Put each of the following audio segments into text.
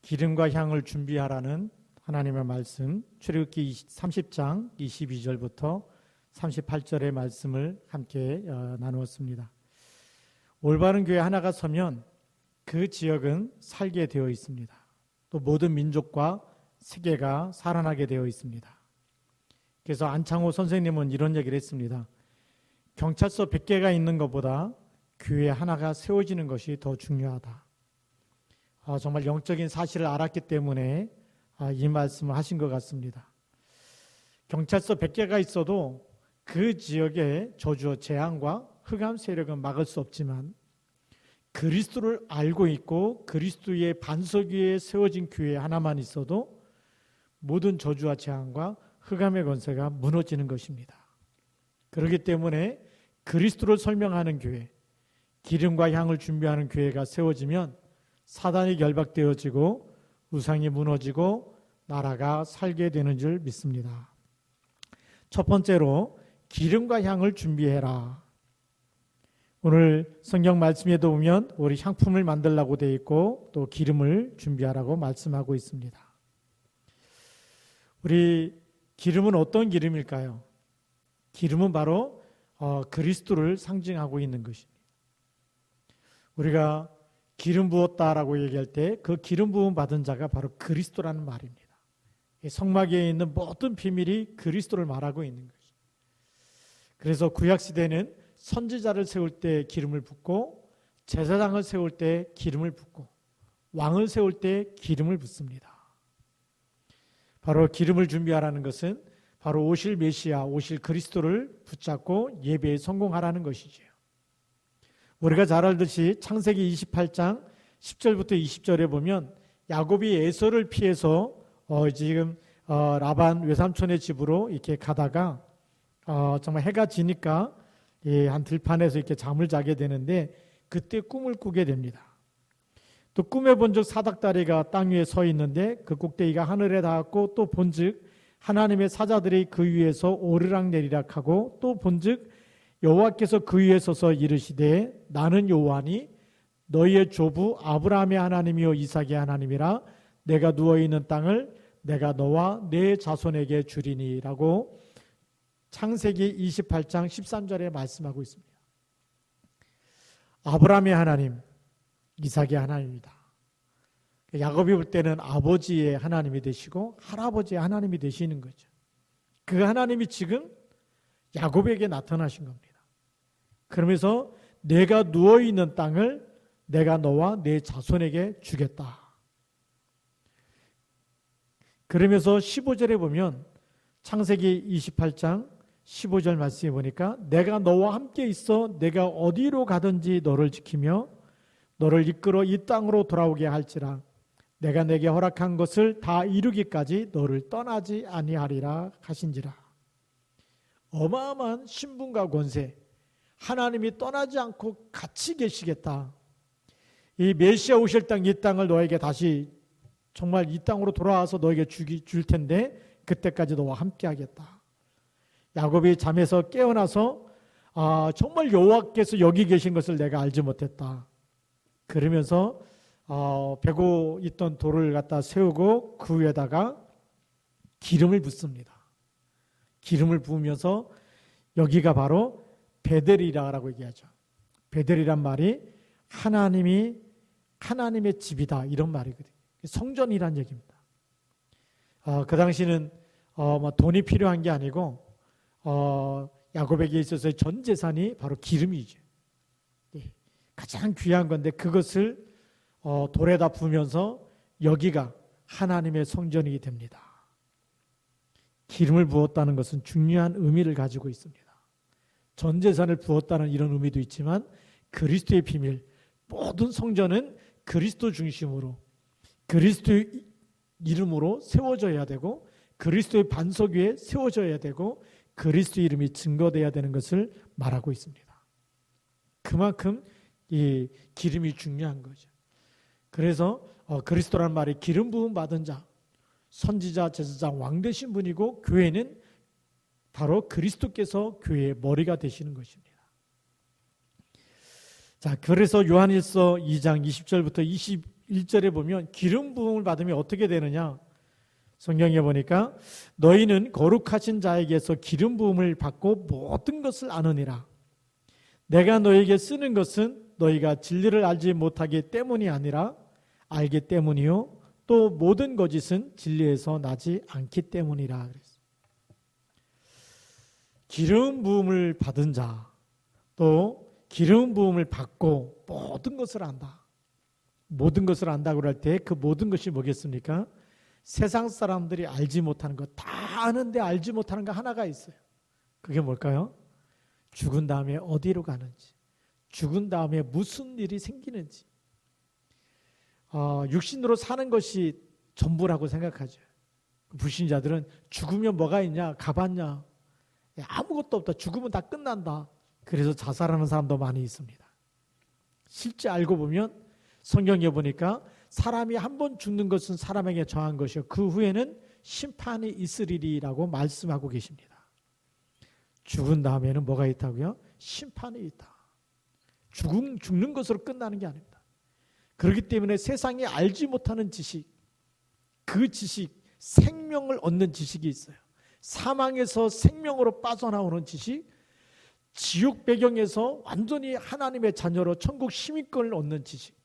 기름과 향을 준비하라는 하나님의 말씀, 출애굽기 30장 22절부터 38절의 말씀을 함께 나누었습니다. 올바른 교회 하나가 서면 그 지역은 살게 되어 있습니다. 또 모든 민족과 세계가 살아나게 되어 있습니다. 그래서 안창호 선생님은 이런 얘기를 했습니다. 경찰서 100개가 있는 것보다 교회 하나가 세워지는 것이 더 중요하다. 정말 영적인 사실을 알았기 때문에 이 말씀을 하신 것 같습니다. 경찰서 100개가 있어도 그 지역의 저주와 재앙과 흑암 세력은 막을 수 없지만 그리스도를 알고 있고 그리스도의 반석 위에 세워진 교회 하나만 있어도 모든 저주와 재앙과 흑암의 권세가 무너지는 것입니다. 그렇기 때문에 그리스도를 설명하는 교회, 기름과 향을 준비하는 교회가 세워지면 사단이 결박되어지고 우상이 무너지고 나라가 살게 되는 줄 믿습니다. 첫 번째로 기름과 향을 준비해라. 오늘 성경 말씀에도 보면 우리 향품을 만들라고 되어 있고 또 기름을 준비하라고 말씀하고 있습니다. 우리 기름은 어떤 기름일까요? 기름은 바로 그리스도를 상징하고 있는 것입니다. 우리가 기름 부었다라고 얘기할 때 그 기름 부음 받은 자가 바로 그리스도라는 말입니다. 성막에 있는 모든 비밀이 그리스도를 말하고 있는 것이죠. 그래서 구약시대는 선지자를 세울 때 기름을 붓고 제사장을 세울 때 기름을 붓고 왕을 세울 때 기름을 붓습니다. 바로 기름을 준비하라는 것은 바로 오실 메시아, 오실 그리스도를 붙잡고 예배에 성공하라는 것이지요. 우리가 잘 알듯이 창세기 28장 10절부터 20절에 보면 야곱이 에서를 피해서 지금 라반 외삼촌의 집으로 이렇게 가다가 정말 해가 지니까 한 들판에서 이렇게 잠을 자게 되는데 그때 꿈을 꾸게 됩니다. 또 꿈에 본즉 사닥다리가 땅 위에 서 있는데 그 꼭대기가 하늘에 닿았고 또 본즉 하나님의 사자들이 그 위에서 오르락내리락 하고 또 본즉 여호와께서 그 위에 서서 이르시되 나는 여호와니 너희의 조부 아브라함의 하나님이요 이삭의 하나님이라 내가 누워있는 땅을 내가 너와 내 자손에게 주리니라고 창세기 28장 13절에 말씀하고 있습니다. 아브라함의 하나님, 이삭의 하나님이다. 야곱이 볼 때는 아버지의 하나님이 되시고 할아버지의 하나님이 되시는 거죠. 그 하나님이 지금 야곱에게 나타나신 겁니다. 그러면서 내가 누워있는 땅을 내가 너와 내 자손에게 주겠다. 그러면서 15절에 보면 창세기 28장 15절 말씀에 보니까 내가 너와 함께 있어 내가 어디로 가든지 너를 지키며 너를 이끌어 이 땅으로 돌아오게 할지라 내가 내게 허락한 것을 다 이루기까지 너를 떠나지 아니하리라 하신지라. 어마어마한 신분과 권세, 하나님이 떠나지 않고 같이 계시겠다. 이 메시아 오실 땅, 이 땅을 너에게 다시 정말 이 땅으로 돌아와서 너에게 줄 텐데 그때까지 너와 함께 하겠다. 야곱이 잠에서 깨어나서 정말 여호와께서 여기 계신 것을 내가 알지 못했다. 그러면서 베고 있던 돌을 갖다 세우고 그 위에다가 기름을 붓습니다. 기름을 부으면서 여기가 바로 베델이라고 얘기하죠. 베델이란 말이 하나님의 집이다 이런 말이거든요. 성전이란 얘기입니다. 그 당시는 돈이 필요한 게 아니고 야곱에게 있어서의 전 재산이 바로 기름이죠. 가장 귀한 건데 그것을 돌에다 부으면서 여기가 하나님의 성전이 됩니다. 기름을 부었다는 것은 중요한 의미를 가지고 있습니다. 전 재산을 부었다는 이런 의미도 있지만 그리스도의 비밀, 모든 성전은 그리스도 중심으로 그리스도의 이름으로 세워져야 되고 그리스도의 반석 위에 세워져야 되고 그리스도 이름이 증거되어야 되는 것을 말하고 있습니다. 그만큼 이 기름이 중요한 거죠. 그래서 그리스도라는 말이 기름 부음 받은 자, 선지자, 제사장, 왕 되신 분이고 교회는 바로 그리스도께서 교회의 머리가 되시는 것입니다. 자, 그래서 요한일서 2장 20절부터 1절에 보면 기름 부음을 받으면 어떻게 되느냐? 성경에 보니까 너희는 거룩하신 자에게서 기름 부음을 받고 모든 것을 아느니라. 내가 너에게 쓰는 것은 너희가 진리를 알지 못하기 때문이 아니라 알기 때문이요 또 모든 거짓은 진리에서 나지 않기 때문이라. 기름 부음을 받은 자, 또 기름 부음을 받고 모든 것을 안다. 모든 것을 안다고 할 때 그 모든 것이 뭐겠습니까? 세상 사람들이 알지 못하는 것 다 아는데 알지 못하는 거 하나가 있어요. 그게 뭘까요? 죽은 다음에 어디로 가는지, 죽은 다음에 무슨 일이 생기는지. 육신으로 사는 것이 전부라고 생각하죠. 불신자들은 죽으면 뭐가 있냐? 가봤냐? 아무것도 없다. 죽으면 다 끝난다. 그래서 자살하는 사람도 많이 있습니다. 실제 알고 보면 성경에 보니까 사람이 한 번 죽는 것은 사람에게 정한 것이요 그 후에는 심판이 있으리라고 말씀하고 계십니다. 죽은 다음에는 뭐가 있다고요? 심판이 있다. 죽는 것으로 끝나는 게 아닙니다. 그렇기 때문에 세상에 알지 못하는 지식, 그 지식, 생명을 얻는 지식이 있어요. 사망에서 생명으로 빠져나오는 지식, 지옥 배경에서 완전히 하나님의 자녀로 천국 시민권을 얻는 지식,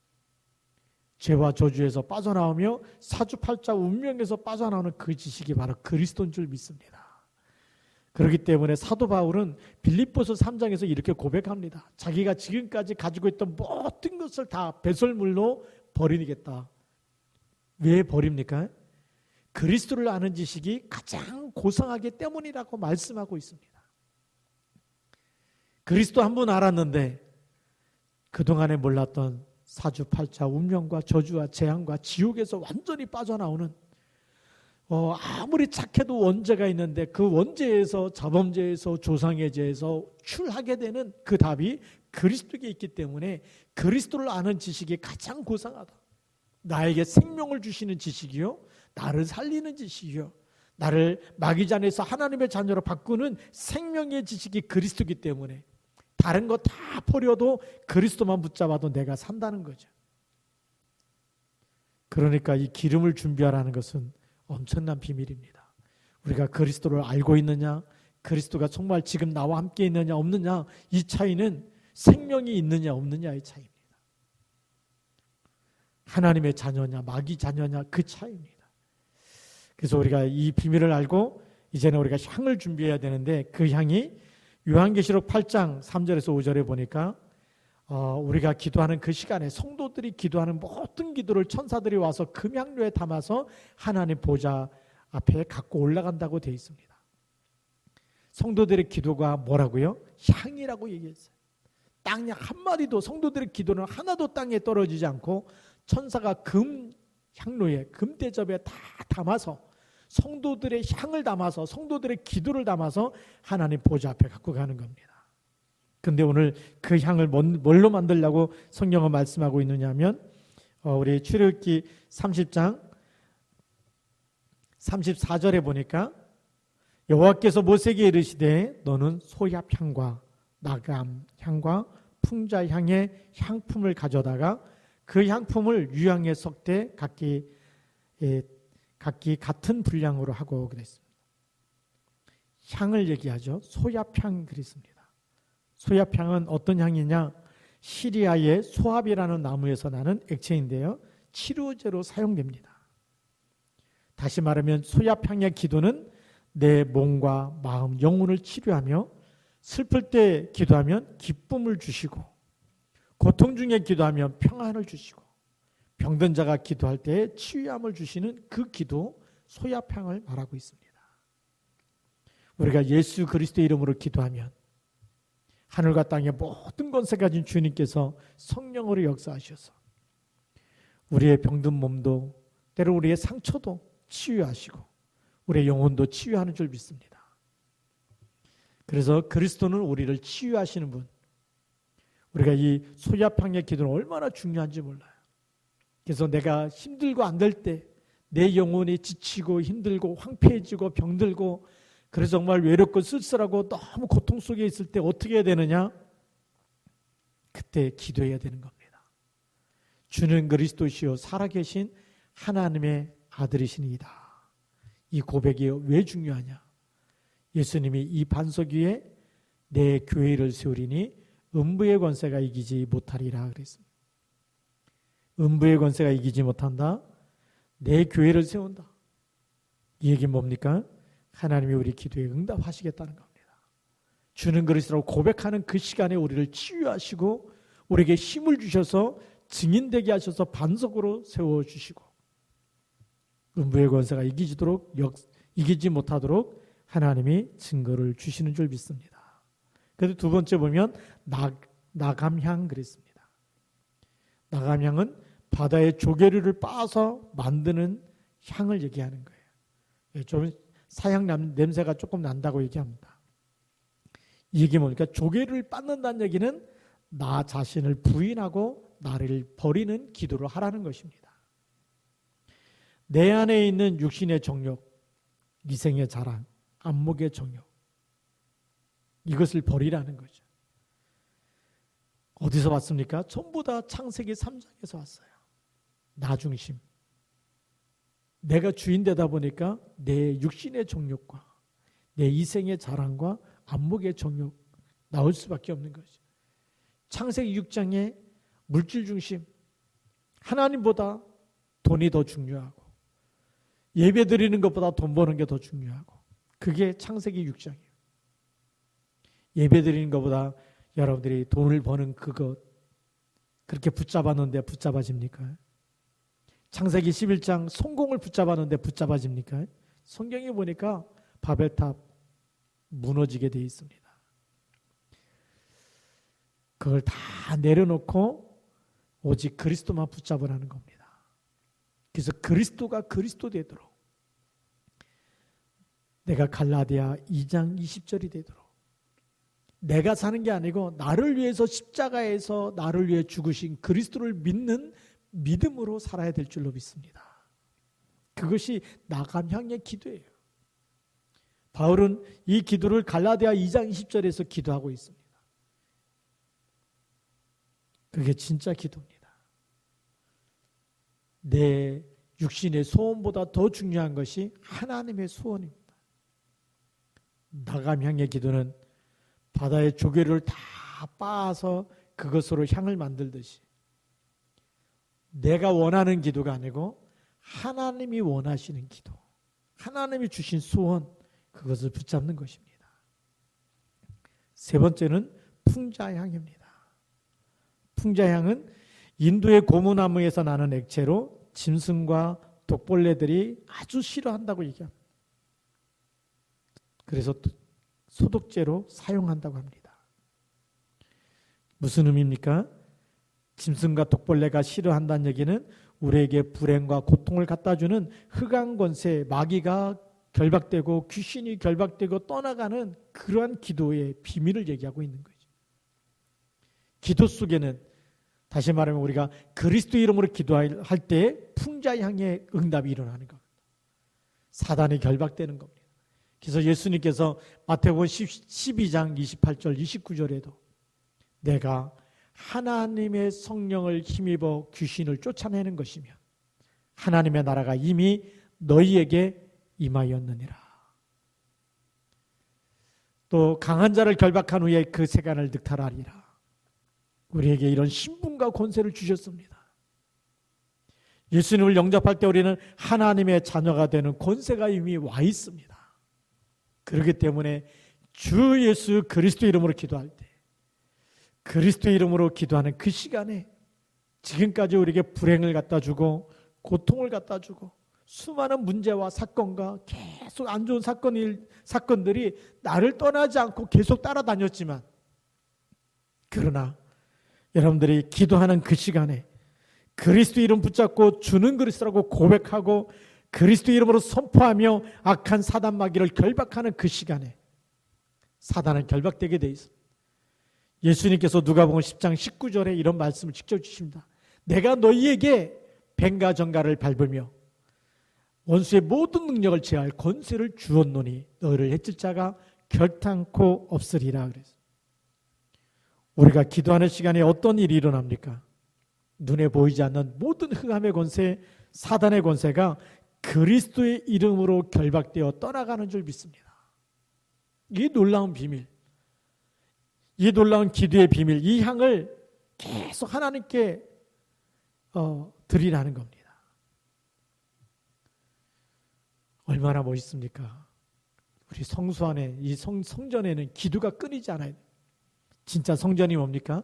죄와 저주에서 빠져나오며 사주팔자 운명에서 빠져나오는 그 지식이 바로 그리스도인 줄 믿습니다. 그렇기 때문에 사도 바울은 빌립보서 3장에서 이렇게 고백합니다. 자기가 지금까지 가지고 있던 모든 것을 다 배설물로 버리겠다. 왜 버립니까? 그리스도를 아는 지식이 가장 고상하기 때문이라고 말씀하고 있습니다. 그리스도 한 분 알았는데 그동안에 몰랐던 사주팔자 운명과 저주와 재앙과 지옥에서 완전히 빠져나오는 아무리 착해도 원죄가 있는데 그 원죄에서 자범죄에서 조상의 죄에서 출하게 되는 그 답이 그리스도에 있기 때문에 그리스도를 아는 지식이 가장 고상하다. 나에게 생명을 주시는 지식이요 나를 살리는 지식이요 나를 마귀잔에서 하나님의 자녀로 바꾸는 생명의 지식이 그리스도이기 때문에 다른 거 다 버려도 그리스도만 붙잡아도 내가 산다는 거죠. 그러니까 이 기름을 준비하라는 것은 엄청난 비밀입니다. 우리가 그리스도를 알고 있느냐, 그리스도가 정말 지금 나와 함께 있느냐 없느냐, 이 차이는 생명이 있느냐 없느냐의 차이입니다. 하나님의 자녀냐 마귀 자녀냐 그 차이입니다. 그래서 우리가 이 비밀을 알고 이제는 우리가 향을 준비해야 되는데 그 향이 요한계시록 8장 3절에서 5절에 보니까 우리가 기도하는 그 시간에 성도들이 기도하는 모든 기도를 천사들이 와서 금향료에 담아서 하나님 보좌 앞에 갖고 올라간다고 되어 있습니다. 성도들의 기도가 뭐라고요? 향이라고 얘기했어요. 땅에 한마디도 성도들의 기도는 하나도 땅에 떨어지지 않고 천사가 금 향로에 금 대접에 다 담아서 성도들의 향을 담아서 성도들의 기도를 담아서 하나님 보좌 앞에 갖고 가는 겁니다. 근데 오늘 그 향을 뭘로 만들려고 성경은 말씀하고 있느냐 하면 우리 출애굽기 30장 34절에 보니까 여호와께서 모세에게 이르시되 너는 소압향과 나감향과 풍자향의 향품을 가져다가 그 향품을 유향에 섞되 각기 같은 분량으로 하고 그랬습니다. 향을 얘기하죠. 소압향 그랬습니다. 소압향은 어떤 향이냐? 시리아의 소압이라는 나무에서 나는 액체인데요. 치료제로 사용됩니다. 다시 말하면 소압향의 기도는 내 몸과 마음, 영혼을 치료하며 슬플 때 기도하면 기쁨을 주시고 고통 중에 기도하면 평안을 주시고 병든 자가 기도할 때 치유함을 주시는 그 기도 소압향을 말하고 있습니다. 우리가 예수 그리스도의 이름으로 기도하면 하늘과 땅의 모든 권세 가진 주님께서 성령으로 역사하셔서 우리의 병든 몸도 때로 우리의 상처도 치유하시고 우리의 영혼도 치유하는 줄 믿습니다. 그래서 그리스도는 우리를 치유하시는 분. 우리가 이 소압향의 기도는 얼마나 중요한지 몰라요. 그래서 내가 힘들고 안 될 때 내 영혼이 지치고 힘들고 황폐해지고 병들고 그래서 정말 외롭고 쓸쓸하고 너무 고통 속에 있을 때 어떻게 해야 되느냐? 그때 기도해야 되는 겁니다. 주는 그리스도시요 살아계신 하나님의 아들이시니이다. 이 고백이 왜 중요하냐? 예수님이 이 반석 위에 내 교회를 세우리니 음부의 권세가 이기지 못하리라 그랬습니다. 음부의 권세가 이기지 못한다. 내 교회를 세운다. 이 얘기는 뭡니까? 하나님이 우리 기도에 응답하시겠다는 겁니다. 주는 그리스도라고 고백하는 그 시간에 우리를 치유하시고 우리에게 힘을 주셔서 증인되게 하셔서 반석으로 세워주시고 음부의 권세가 이기지 못하도록 하나님이 증거를 주시는 줄 믿습니다. 그래서 두 번째 보면 나감향 그랬습니다. 나감향은 바다의 조개류를 빻아서 만드는 향을 얘기하는 거예요. 좀 사향 냄새가 조금 난다고 얘기합니다. 이게 뭡니까? 조개를 빻는다는 얘기는 나 자신을 부인하고 나를 버리는 기도를 하라는 것입니다. 내 안에 있는 육신의 정욕, 이생의 자랑, 안목의 정욕, 이것을 버리라는 거죠. 어디서 왔습니까? 전부 다 창세기 3장에서 왔어요. 나 중심. 내가 주인 되다 보니까 내 육신의 정욕과 내 이생의 자랑과 안목의 정욕 나올 수밖에 없는 거죠. 창세기 6장에 물질 중심, 하나님보다 돈이 더 중요하고 예배 드리는 것보다 돈 버는 게 더 중요하고 그게 창세기 6장이에요. 예배 드리는 것보다 여러분들이 돈을 버는 그것 그렇게 붙잡았는데 붙잡아집니까? 창세기 11장 성공을 붙잡았는데 붙잡아집니까? 성경에 보니까 바벨탑 무너지게 되어 있습니다. 그걸 다 내려놓고 오직 그리스도만 붙잡으라는 겁니다. 그래서 그리스도가 그리스도 되도록 내가 갈라디아 2장 20절이 되도록 내가 사는 게 아니고 나를 위해서 십자가에서 나를 위해 죽으신 그리스도를 믿는 믿음으로 살아야 될 줄로 믿습니다. 그것이 나감향의 기도예요. 바울은 이 기도를 갈라디아 2장 20절에서 기도하고 있습니다. 그게 진짜 기도입니다. 내 육신의 소원보다 더 중요한 것이 하나님의 소원입니다. 나감향의 기도는 바다의 조개를 다 빻아서 그것으로 향을 만들듯이 내가 원하는 기도가 아니고 하나님이 원하시는 기도, 하나님이 주신 소원, 그것을 붙잡는 것입니다. 세 번째는 풍자향입니다. 풍자향은 인도의 고무나무에서 나는 액체로 짐승과 독벌레들이 아주 싫어한다고 얘기합니다. 그래서 소독제로 사용한다고 합니다. 무슨 의미입니까? 짐승과 독벌레가 싫어한다는 얘기는 우리에게 불행과 고통을 갖다주는 흑암 권세, 마귀가 결박되고 귀신이 결박되고 떠나가는 그러한 기도의 비밀을 얘기하고 있는 거죠. 기도 속에는 다시 말하면 우리가 그리스도 이름으로 기도할 때 풍자향의 응답이 일어나는 겁니다. 사단이 결박되는 겁니다. 그래서 예수님께서 마태복음 12장 28절 29절에도 내가 하나님의 성령을 힘입어 귀신을 쫓아내는 것이며 하나님의 나라가 이미 너희에게 임하였느니라. 또 강한 자를 결박한 후에 그 세간을 늑탈하리라. 우리에게 이런 신분과 권세를 주셨습니다. 예수님을 영접할 때 우리는 하나님의 자녀가 되는 권세가 이미 와 있습니다. 그렇기 때문에 주 예수 그리스도 이름으로 기도할 때 그리스도 이름으로 기도하는 그 시간에 지금까지 우리에게 불행을 갖다 주고 고통을 갖다 주고 수많은 문제와 사건과 계속 안 좋은 사건들이 나를 떠나지 않고 계속 따라다녔지만 그러나 여러분들이 기도하는 그 시간에 그리스도 이름 붙잡고 주는 그리스도라고 고백하고 그리스도 이름으로 선포하며 악한 사단 마귀를 결박하는 그 시간에 사단은 결박되게 돼 있습니다. 예수님께서 누가복음 10장 19절에 이런 말씀을 직접 주십니다. 내가 너희에게 뱀과 정갈을 밟으며 원수의 모든 능력을 제할 권세를 주었노니 너희를 해칠 자가 결탄코 없으리라 그랬어요. 우리가 기도하는 시간에 어떤 일이 일어납니까? 눈에 보이지 않는 모든 흑암의 권세, 사단의 권세가 그리스도의 이름으로 결박되어 떠나가는 줄 믿습니다. 이 놀라운 비밀, 이 놀라운 기도의 비밀, 이 향을 계속 하나님께 드리라는 겁니다. 얼마나 멋있습니까? 우리 성수 안에, 이 성전에는 기도가 끊이지 않아요. 진짜 성전이 뭡니까?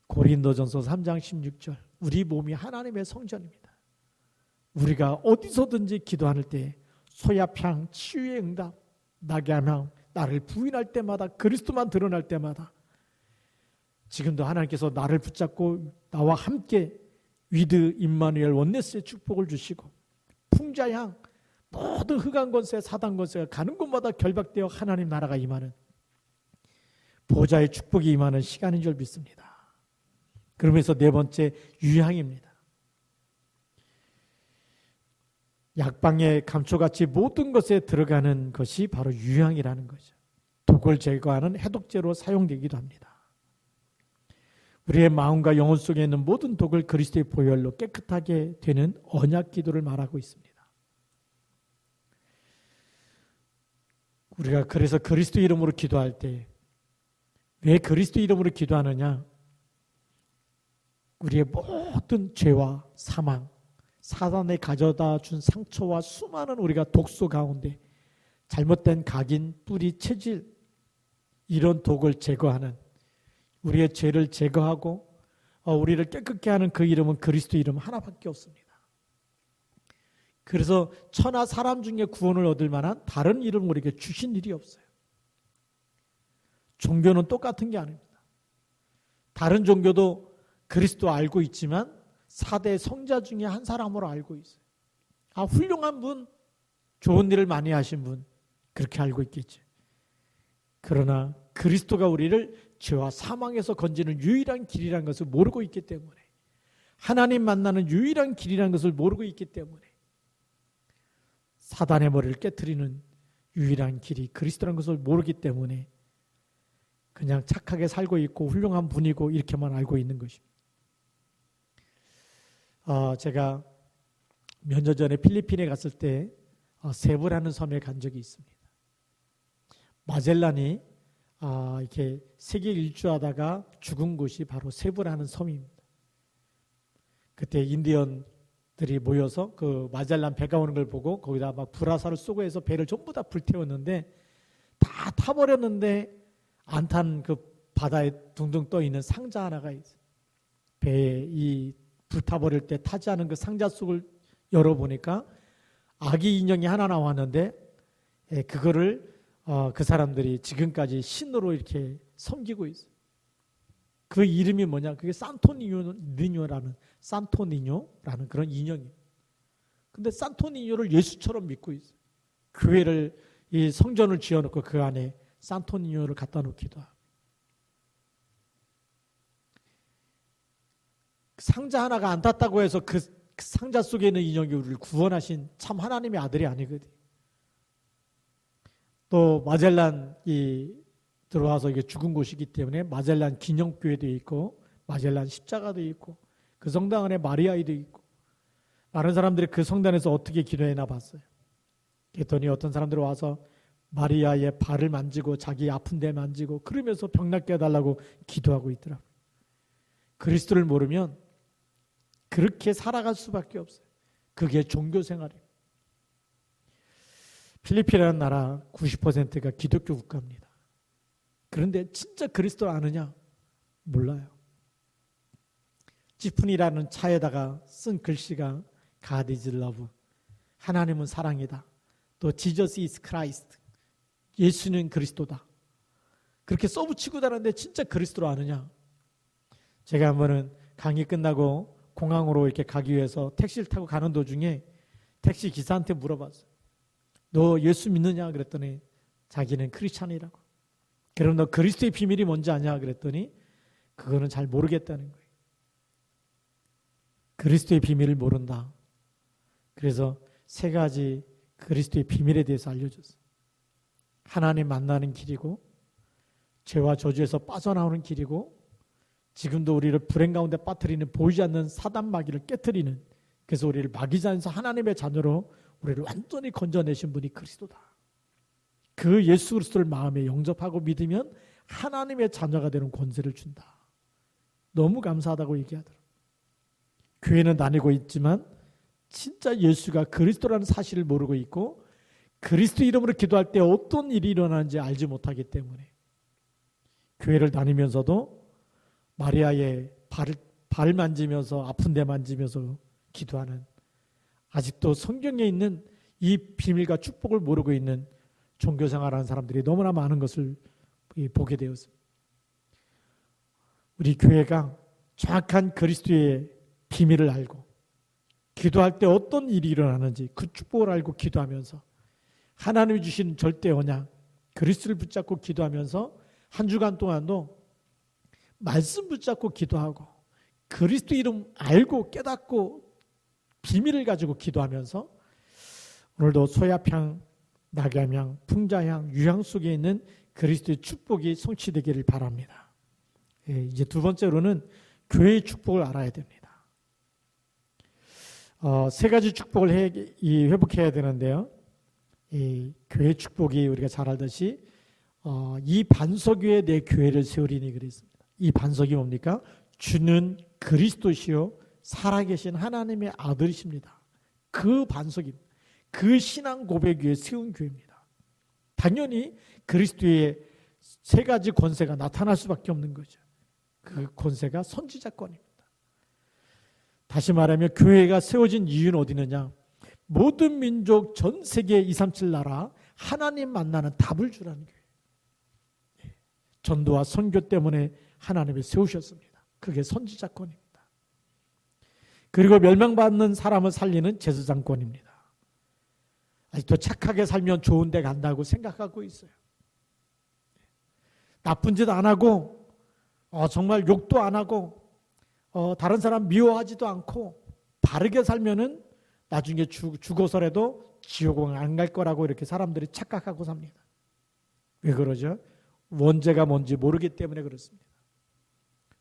고린도전서 3장 16절. 우리 몸이 하나님의 성전입니다. 우리가 어디서든지 기도할 때 소야평 치유의 응답, 낙야명, 나를 부인할 때마다, 그리스도만 드러날 때마다 지금도 하나님께서 나를 붙잡고 나와 함께 위드 임마누엘 원네스의 축복을 주시고 풍자향, 모든 흑암 권세, 사단 권세가 가는 곳마다 결박되어 하나님 나라가 임하는, 보좌의 축복이 임하는 시간인 줄 믿습니다. 그러면서 네 번째, 유향입니다. 약방의 감초같이 모든 것에 들어가는 것이 바로 유향이라는 거죠. 독을 제거하는 해독제로 사용되기도 합니다. 우리의 마음과 영혼 속에 있는 모든 독을 그리스도의 보혈로 깨끗하게 되는 언약 기도를 말하고 있습니다. 우리가 그래서 그리스도 이름으로 기도할 때 왜 그리스도 이름으로 기도하느냐? 우리의 모든 죄와 사망, 사단에 가져다 준 상처와 수많은 우리가 독소 가운데 잘못된 각인, 뿌리, 체질, 이런 독을 제거하는, 우리의 죄를 제거하고 우리를 깨끗게 하는 그 이름은 그리스도 이름 하나밖에 없습니다. 그래서 천하 사람 중에 구원을 얻을 만한 다른 이름을 우리에게 주신 일이 없어요. 종교는 똑같은 게 아닙니다. 다른 종교도 그리스도 알고 있지만 4대 성자 중에 한 사람으로 알고 있어요. 훌륭한 분, 좋은 일을 많이 하신 분, 그렇게 알고 있겠죠. 그러나 그리스도가 우리를 죄와 사망에서 건지는 유일한 길이라는 것을 모르고 있기 때문에, 하나님 만나는 유일한 길이라는 것을 모르고 있기 때문에, 사단의 머리를 깨트리는 유일한 길이 그리스도라는 것을 모르기 때문에 그냥 착하게 살고 있고 훌륭한 분이고 이렇게만 알고 있는 것입니다. 제가 몇 년 전에 필리핀에 갔을 때 세부라는 섬에 간 적이 있습니다. 마젤란이 이렇게 세계 일주하다가 죽은 곳이 바로 세부라는 섬입니다. 그때 인디언들이 모여서 그 마젤란 배가 오는 걸 보고 거기다 막 불화살을 쏘고 해서 배를 전부 다 불태웠는데, 다 타버렸는데 안 탄 그 바다에 둥둥 떠 있는 상자 하나가 있어요. 배에 이 불타버릴 때 타지 않은 그 상자 속을 열어보니까 아기 인형이 하나 나왔는데, 그거를 그 사람들이 지금까지 신으로 이렇게 섬기고 있어요. 그 이름이 뭐냐? 그게 산토니뇨라는 그런 인형이에요. 근데 산토니뇨를 예수처럼 믿고 있어요. 교회를, 이 성전을 지어놓고 그 안에 산토니뇨를 갖다 놓기도 하고. 상자 하나가 안 탔다고 해서 그 상자 속에 있는 인형이 우리를 구원하신 참 하나님의 아들이 아니거든요. 또 마젤란이 들어와서 이게 죽은 곳이기 때문에 마젤란 기념교회도 있고 마젤란 십자가도 있고 그 성당 안에 마리아이도 있고, 많은 사람들이 그 성당에서 어떻게 기도했나 봤어요. 그랬더니 어떤 사람들이 와서 마리아의 발을 만지고 자기 아픈 데 만지고 그러면서 병 낫게 해달라고 기도하고 있더라고요. 그리스도를 모르면 그렇게 살아갈 수밖에 없어요. 그게 종교 생활이에요. 필리핀이라는 나라 90%가 기독교 국가입니다. 그런데 진짜 그리스도를 아느냐? 몰라요. 지푼이라는 차에다가 쓴 글씨가 God is love, 하나님은 사랑이다. 또 Jesus is Christ, 예수는 그리스도다. 그렇게 써붙이고 다녔는데 진짜 그리스도를 아느냐? 제가 한 번은 강의 끝나고 공항으로 이렇게 가기 위해서 택시를 타고 가는 도중에 택시 기사한테 물어봤어요. 너 예수 믿느냐? 그랬더니 자기는 크리스찬이라고. 그럼 너 그리스도의 비밀이 뭔지 아냐? 그랬더니 그거는 잘 모르겠다는 거예요. 그리스도의 비밀을 모른다. 그래서 3가지 그리스도의 비밀에 대해서 알려줬어요. 하나님 만나는 길이고, 죄와 저주에서 빠져나오는 길이고, 지금도 우리를 불행 가운데 빠뜨리는 보이지 않는 사단 마귀를 깨뜨리는, 그래서 우리를 마귀자에서 하나님의 자녀로 우리를 완전히 건져내신 분이 그리스도다. 그 예수 그리스도를 마음에 영접하고 믿으면 하나님의 자녀가 되는 권세를 준다. 너무 감사하다고 얘기하더라고요. 교회는 다니고 있지만 진짜 예수가 그리스도라는 사실을 모르고 있고 그리스도 이름으로 기도할 때 어떤 일이 일어나는지 알지 못하기 때문에 교회를 다니면서도 마리아의 발 만지면서 아픈 데 만지면서 기도하는, 아직도 성경에 있는 이 비밀과 축복을 모르고 있는 종교생활하는 사람들이 너무나 많은 것을 보게 되었습니다. 우리 교회가 정확한 그리스도의 비밀을 알고 기도할 때 어떤 일이 일어나는지 그 축복을 알고 기도하면서 하나님이 주신 절대 언약 그리스도를 붙잡고 기도하면서 한 주간 동안도 말씀 붙잡고 기도하고 그리스도 이름 알고 깨닫고 비밀을 가지고 기도하면서 오늘도 소야향, 낙엽향, 풍자향, 유향 속에 있는 그리스도의 축복이 성취되기를 바랍니다. 이제 두 번째로는 교회의 축복을 알아야 됩니다. 세 가지 축복을 회복해야 되는데요. 이 교회 축복이 우리가 잘 알듯이 이 반석 위에 내 교회를 세우리니 그랬습니다. 이 반석이 뭡니까? 주는 그리스도시요 살아계신 하나님의 아들이십니다. 그 반석입니다. 그 신앙 고백 위에 세운 교회입니다. 당연히 그리스도의 세 가지 권세가 나타날 수밖에 없는 거죠. 그 권세가 선지자권입니다. 다시 말하면 교회가 세워진 이유는 어디 있느냐? 모든 민족 전 세계 237 나라 하나님 만나는 답을 주라는 교회. 전도와 선교 때문에 하나님이 세우셨습니다. 그게 선지자권입니다. 그리고 멸망받는 사람을 살리는 제사장권입니다. 아직도 착하게 살면 좋은 데 간다고 생각하고 있어요. 나쁜 짓 안 하고 정말 욕도 안 하고 다른 사람 미워하지도 않고 바르게 살면은 나중에 죽어서라도 지옥은 안 갈 거라고 이렇게 사람들이 착각하고 삽니다. 왜 그러죠? 원죄가 뭔지 모르기 때문에 그렇습니다.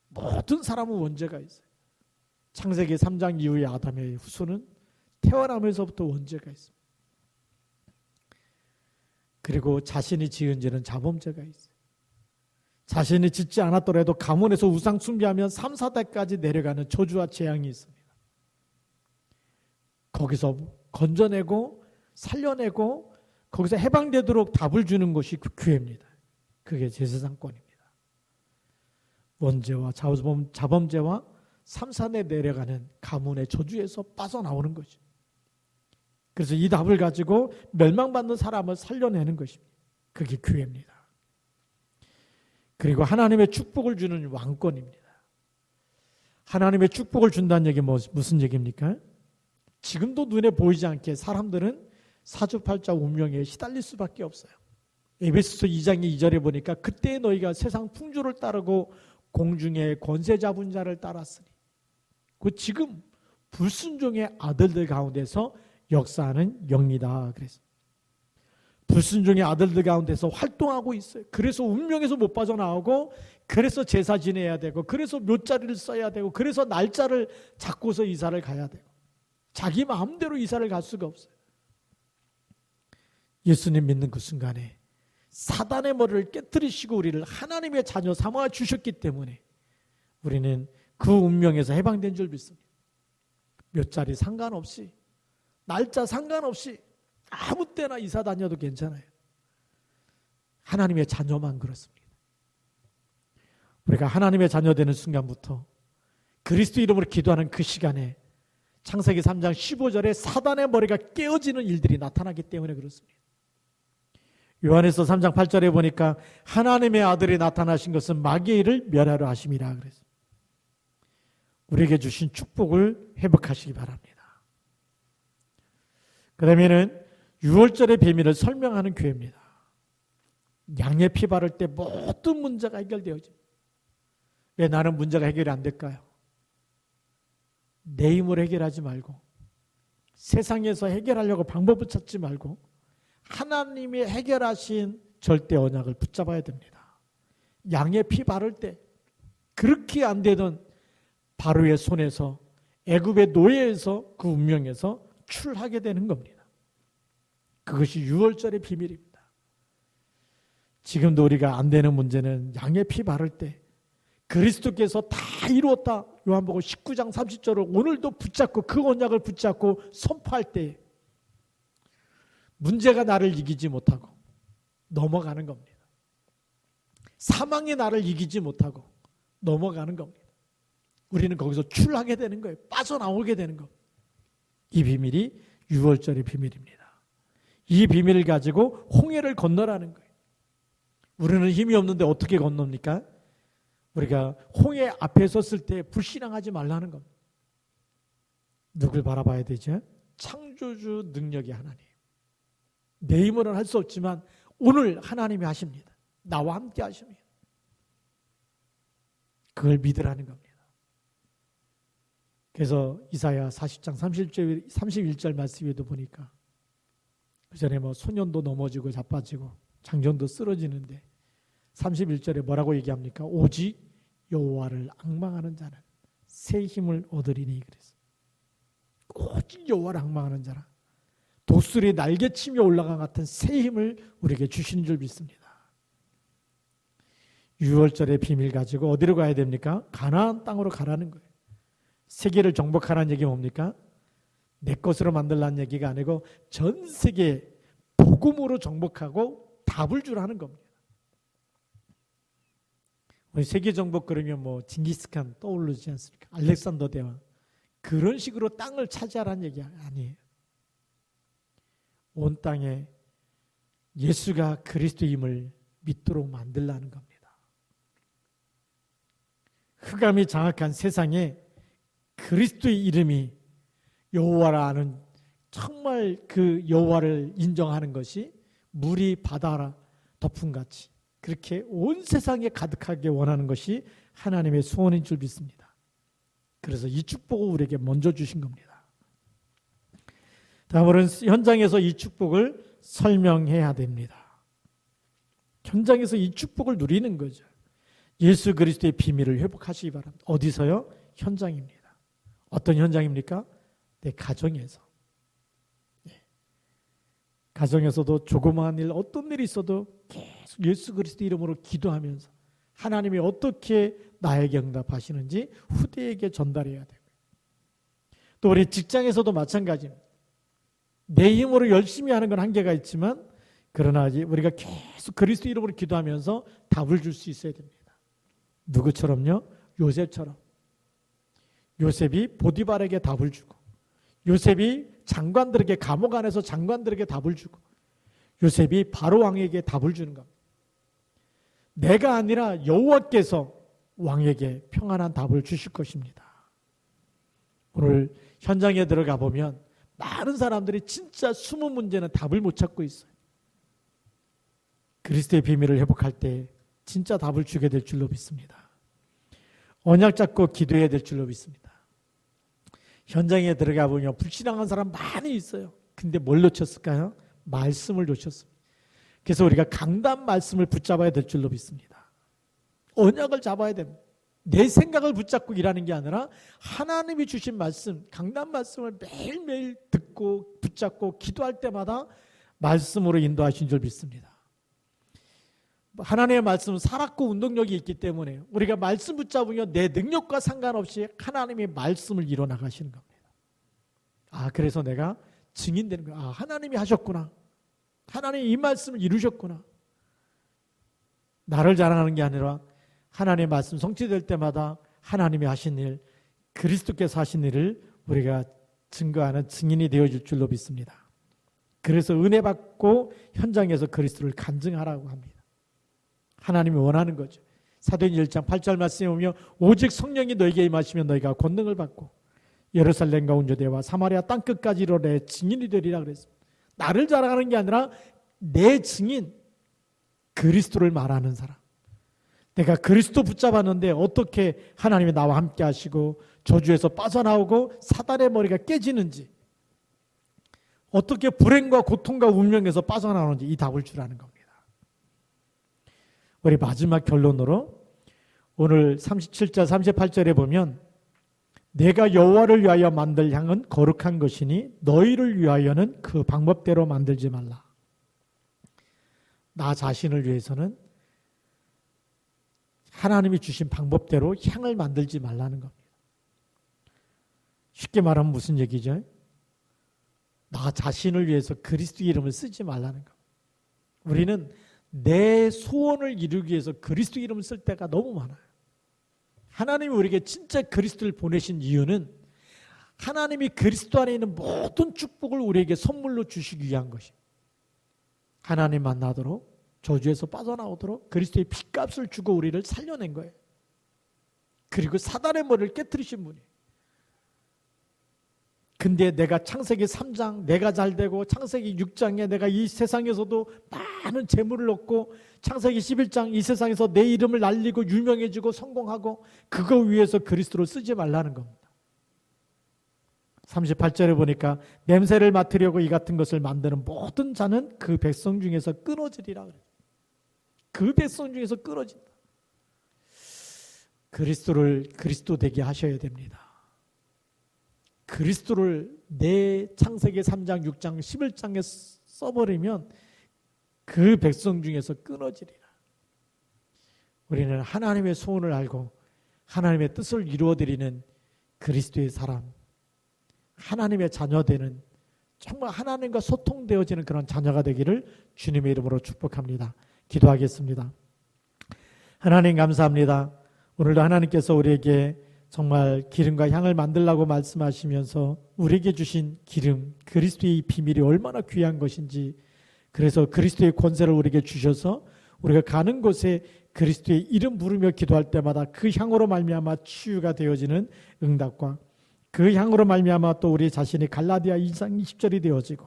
모든 사람은 원죄가 있어요. 창세기 3장 이후의 아담의 후손은 태어나면서부터 원죄가 있습니다. 그리고 자신이 지은 죄는 자범죄가 있어요. 자신이 짓지 않았더라도 가문에서 우상 숭배하면 3, 4대까지 내려가는 저주와 재앙이 있습니다. 거기서 건져내고 살려내고 거기서 해방되도록 답을 주는 것이 그 교회입니다. 그게 제사장권입니다. 원죄와 자범죄와 3, 4대 내려가는 가문의 저주에서 빠져나오는 거죠. 그래서 이 답을 가지고 멸망받는 사람을 살려내는 것입니다. 그게 교회입니다. 그리고 하나님의 축복을 주는 왕권입니다. 하나님의 축복을 준다는 얘기 무슨 얘기입니까? 지금도 눈에 보이지 않게 사람들은 사주팔자 운명에 시달릴 수밖에 없어요. 에베소서 2장 2절에 보니까 그때 너희가 세상 풍조를 따르고 공중의 권세 잡은 자를 따랐으니 그 지금 불순종의 아들들 가운데서 역사하는 영이다. 그래서 불순종의 아들들 가운데서 활동하고 있어요. 그래서 운명에서 못 빠져나오고 그래서 제사 지내야 되고 그래서 묘자리를 써야 되고 그래서 날짜를 잡고서 이사를 가야 되고 자기 마음대로 이사를 갈 수가 없어요. 예수님 믿는 그 순간에 사단의 머리를 깨뜨리시고 우리를 하나님의 자녀 삼아 주셨기 때문에 우리는 그 운명에서 해방된 줄 믿습니다. 묘자리 상관없이 날짜 상관없이 아무 때나 이사 다녀도 괜찮아요. 하나님의 자녀만 그렇습니다. 우리가 하나님의 자녀 되는 순간부터 그리스도 이름으로 기도하는 그 시간에 창세기 3장 15절에 사단의 머리가 깨어지는 일들이 나타나기 때문에 그렇습니다. 요한에서 3장 8절에 보니까 하나님의 아들이 나타나신 것은 마귀의 일을 멸하려 하심이라 그랬어요. 우리에게 주신 축복을 회복하시기 바랍니다. 그다음에는 6월절의 비밀을 설명하는 교회입니다. 양의 피 바를 때 모든 문제가 해결되어집니다. 왜 나는 문제가 해결이 안 될까요? 내 힘으로 해결하지 말고 세상에서 해결하려고 방법을 찾지 말고 하나님이 해결하신 절대 언약을 붙잡아야 됩니다. 양의 피 바를 때 그렇게 안 되던 바로의 손에서 애굽의 노예에서 그 운명에서 출하게 되는 겁니다. 그것이 유월절의 비밀입니다. 지금도 우리가 안 되는 문제는 양의 피 바를 때 그리스도께서 다 이루었다. 요한복음 19장 30절을 오늘도 붙잡고 그 언약을 붙잡고 선포할 때 문제가 나를 이기지 못하고 넘어가는 겁니다. 사망이 나를 이기지 못하고 넘어가는 겁니다. 우리는 거기서 출하게 되는 거예요. 빠져나오게 되는 겁니다. 이 비밀이 유월절의 비밀입니다. 이 비밀을 가지고 홍해를 건너라는 거예요. 우리는 힘이 없는데 어떻게 건넙니까? 우리가 홍해 앞에 섰을 때 불신앙하지 말라는 겁니다. 누굴 바라봐야 되죠? 창조주 능력의 하나님. 내 힘으로는 할 수 없지만 오늘 하나님이 하십니다. 나와 함께 하십니다. 그걸 믿으라는 겁니다. 그래서 이사야 40장 31절 말씀에도 보니까 그 전에 소년도 넘어지고 자빠지고 장정도 쓰러지는데 31절에 뭐라고 얘기합니까? 오직 여호와를 앙망하는 자는 새 힘을 얻으리니 그래서 오직 여호와를 앙망하는 자라 독수리 날개치며 올라간 같은 새 힘을 우리에게 주시는 줄 믿습니다. 유월절의 비밀 가지고 어디로 가야 됩니까? 가나안 땅으로 가라는 거예요. 세계를 정복하라는 얘기 뭡니까? 내 것으로 만들라는 얘기가 아니고 전 세계 복음으로 정복하고 답을 주라는 겁니다. 우리 세계 정복 그러면 징기스칸 떠오르지 않습니까? 알렉산더 대왕 그런 식으로 땅을 차지하라는 얘기 아니에요. 온 땅에 예수가 그리스도의 힘을 믿도록 만들라는 겁니다. 흑암이 장악한 세상에 그리스도의 이름이 여호와라 하는 정말 그 여호와를 인정하는 것이 물이 바다라 덮음같이 그렇게 온 세상에 가득하게 원하는 것이 하나님의 소원인 줄 믿습니다. 그래서 이 축복을 우리에게 먼저 주신 겁니다. 다음으로는 현장에서 이 축복을 설명해야 됩니다. 현장에서 이 축복을 누리는 거죠. 예수 그리스도의 비밀을 회복하시기 바랍니다. 어디서요? 현장입니다. 어떤 현장입니까? 내 가정에서. 가정에서도 조그마한 일, 어떤 일이 있어도 계속 예수 그리스도 이름으로 기도하면서 하나님이 어떻게 나에게 응답하시는지 후대에게 전달해야 되고 또 우리 직장에서도 마찬가지입니다. 내 힘으로 열심히 하는 건 한계가 있지만 그러나 우리가 계속 그리스도 이름으로 기도하면서 답을 줄 수 있어야 됩니다. 누구처럼요? 요셉처럼. 요셉이 보디발에게 답을 주고 요셉이 장관들에게 감옥 안에서 장관들에게 답을 주고 요셉이 바로 왕에게 답을 주는 겁니다. 내가 아니라 여호와께서 왕에게 평안한 답을 주실 것입니다. 오늘 현장에 들어가 보면 많은 사람들이 진짜 숨은 문제는 답을 못 찾고 있어요. 그리스도의 비밀을 회복할 때 진짜 답을 주게 될 줄로 믿습니다. 언약 잡고 기도해야 될 줄로 믿습니다. 현장에 들어가 보면 불신앙한 사람 많이 있어요. 근데 뭘 놓쳤을까요? 말씀을 놓쳤습니다. 그래서 우리가 강단 말씀을 붙잡아야 될 줄로 믿습니다. 언약을 잡아야 됩니다. 내 생각을 붙잡고 일하는 게 아니라 하나님이 주신 말씀, 강단 말씀을 매일매일 듣고 붙잡고 기도할 때마다 말씀으로 인도하신 줄 믿습니다. 하나님의 말씀은 살았고 운동력이 있기 때문에 우리가 말씀 붙잡으면 내 능력과 상관없이 하나님의 말씀을 이뤄나가시는 겁니다. 그래서 내가 증인되는 거야. 하나님이 하셨구나. 하나님이 이 말씀을 이루셨구나. 나를 자랑하는 게 아니라 하나님의 말씀 성취될 때마다 하나님이 하신 일, 그리스도께서 하신 일을 우리가 증거하는 증인이 되어줄 줄로 믿습니다. 그래서 은혜 받고 현장에서 그리스도를 간증하라고 합니다. 하나님이 원하는 거죠. 사도행전 1장 8절 말씀에 보면 오직 성령이 너에게 임하시면 너희가 권능을 받고 예루살렘과 온 유대와 사마리아 땅끝까지로 내 증인이 되리라 그랬습니다. 나를 자랑하는 게 아니라 내 증인, 그리스도를 말하는 사람. 내가 그리스도 붙잡았는데 어떻게 하나님이 나와 함께 하시고 저주에서 빠져나오고 사단의 머리가 깨지는지 어떻게 불행과 고통과 운명에서 빠져나오는지 이 답을 주라는 겁니다. 우리 마지막 결론으로 오늘 37절 38절에 보면 내가 여호와를 위하여 만들 향은 거룩한 것이니 너희를 위하여는 그 방법대로 만들지 말라. 나 자신을 위해서는 하나님이 주신 방법대로 향을 만들지 말라는 겁니다. 쉽게 말하면 무슨 얘기죠? 나 자신을 위해서 그리스도 이름을 쓰지 말라는 겁니다. 우리는 내 소원을 이루기 위해서 그리스도 이름을 쓸 때가 너무 많아요. 하나님이 우리에게 진짜 그리스도를 보내신 이유는 하나님이 그리스도 안에 있는 모든 축복을 우리에게 선물로 주시기 위한 것입니다. 하나님 만나도록 저주에서 빠져나오도록 그리스도의 핏값을 주고 우리를 살려낸 거예요. 그리고 사단의 머리를 깨트리신 분이에요. 근데 내가 창세기 3장 내가 잘되고 창세기 6장에 내가 이 세상에서도 많은 재물을 얻고 창세기 11장 이 세상에서 내 이름을 날리고 유명해지고 성공하고 그거 위해서 그리스도를 쓰지 말라는 겁니다. 38절에 보니까 냄새를 맡으려고 이 같은 것을 만드는 모든 자는 그 백성 중에서 끊어지리라 그래요. 그 백성 중에서 끊어진다. 그리스도를 그리스도 되게 하셔야 됩니다. 그리스도를 내 창세기 3장, 6장, 11장에 써버리면 그 백성 중에서 끊어지리라. 우리는 하나님의 소원을 알고 하나님의 뜻을 이루어드리는 그리스도의 사람, 하나님의 자녀되는 정말 하나님과 소통되어지는 그런 자녀가 되기를 주님의 이름으로 축복합니다. 기도하겠습니다. 하나님 감사합니다. 오늘도 하나님께서 우리에게 정말 기름과 향을 만들라고 말씀하시면서 우리에게 주신 기름, 그리스도의 비밀이 얼마나 귀한 것인지, 그래서 그리스도의 권세를 우리에게 주셔서 우리가 가는 곳에 그리스도의 이름 부르며 기도할 때마다 그 향으로 말미암아 치유가 되어지는 응답과 그 향으로 말미암아 또 우리 자신이 갈라디아 2장 20절이 되어지고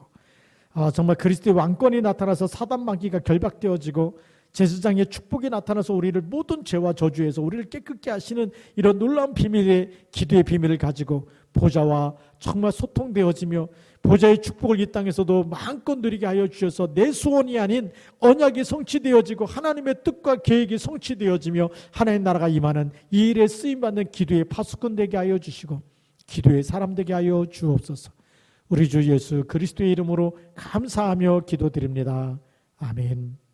정말 그리스도의 왕권이 나타나서 사단 마귀가 결박되어지고 제사장의 축복이 나타나서 우리를 모든 죄와 저주에서 우리를 깨끗게 하시는 이런 놀라운 비밀의 기도의 비밀을 가지고 보좌와 정말 소통되어지며 보좌의 축복을 이 땅에서도 마음껏 누리게 하여 주셔서 내 소원이 아닌 언약이 성취되어지고 하나님의 뜻과 계획이 성취되어지며 하나님의 나라가 임하는 이 일에 쓰임받는 기도의 파수꾼 되게 하여 주시고 기도의 사람 되게 하여 주옵소서. 우리 주 예수 그리스도의 이름으로 감사하며 기도드립니다. 아멘.